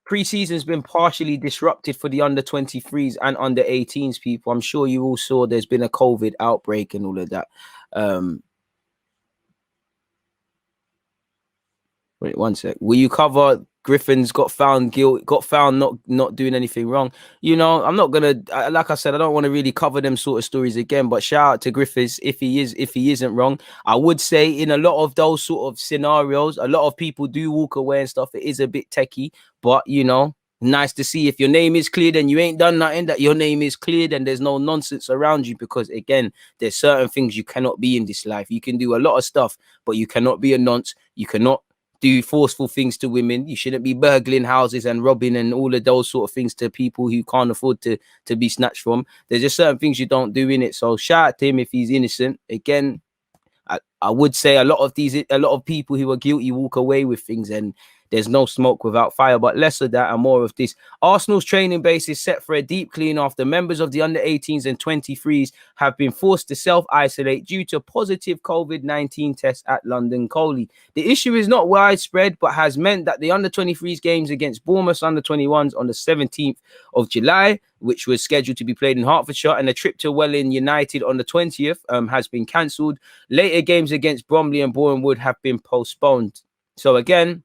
Pre-season's been partially disrupted for the under 23s and under 18s people. I'm sure you all saw there's been a COVID outbreak and all of that. Wait, one sec. Will you cover Griffin's got found not doing anything wrong? You know, I'm not gonna like I said, I don't want to really cover them sort of stories again. But shout out to Griffiths if he isn't wrong. I would say in a lot of those sort of scenarios, a lot of people do walk away and stuff. It is a bit techie, but you know, nice to see if your name is cleared and you ain't done nothing, that your name is cleared and there's no nonsense around you. Because again, there's certain things you cannot be in this life. You can do a lot of stuff, but you cannot be a nonce. You cannot do forceful things to women. You shouldn't be burgling houses and robbing and all of those sort of things to people who can't afford to be snatched from. There's just certain things you don't do in it. So shout out to him if he's innocent. Again, I would say a lot of people who are guilty walk away with things, and there's no smoke without fire. But less of that and more of this. Arsenal's training base is set for a deep clean after members of the under 18s and 23s have been forced to self-isolate due to positive COVID-19 tests at London Coley. The issue is not widespread, but has meant that the under 23s games against Bournemouth under 21s on the 17th of July, which was scheduled to be played in Hertfordshire, and a trip to Welling United on the 20th has been cancelled. Later games against Bromley and Bournemouth have been postponed. So again,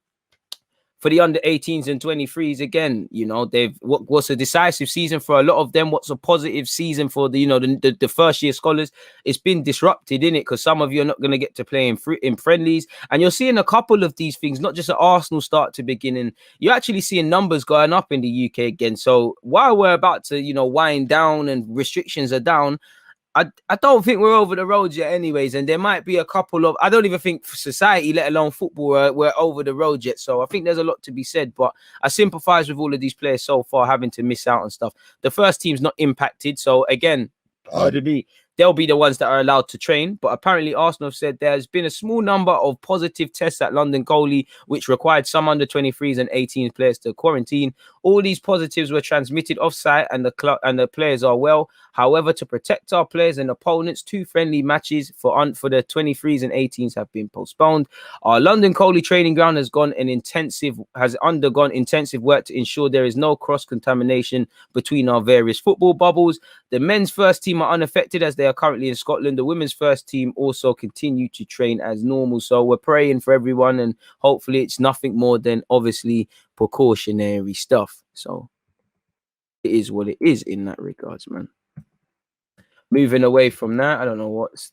for the under 18s and 23s, again, you know, what's a decisive season for a lot of them. What's a positive season for the first year scholars? It's been disrupted, in it, because some of you are not going to get to play in friendlies, and you're seeing a couple of these things, not just at Arsenal start to begin, and you're actually seeing numbers going up in the UK again. So while we're about to, wind down and restrictions are down, I don't think we're over the road yet anyways, and there might be a couple of, I don't even think for society, let alone football, we're over the road yet. So I think there's a lot to be said, but I sympathise with all of these players so far having to miss out on stuff. The first team's not impacted, so again, they'll be the ones that are allowed to train. But apparently Arsenal have said there's been a small number of positive tests at London Coley, which required some under 23s and 18 players to quarantine. All these positives were transmitted off-site, and the players are well. However, to protect our players and opponents, 2 friendly matches for the 23s and 18s have been postponed. Our London Coley training ground has undergone intensive work to ensure there is no cross-contamination between our various football bubbles. The men's first team are unaffected as they are currently in Scotland. The women's first team also continue to train as normal. So we're praying for everyone, and hopefully it's nothing more than obviously precautionary stuff. So it is what it is in that regards, man. Moving away from that, I don't know what's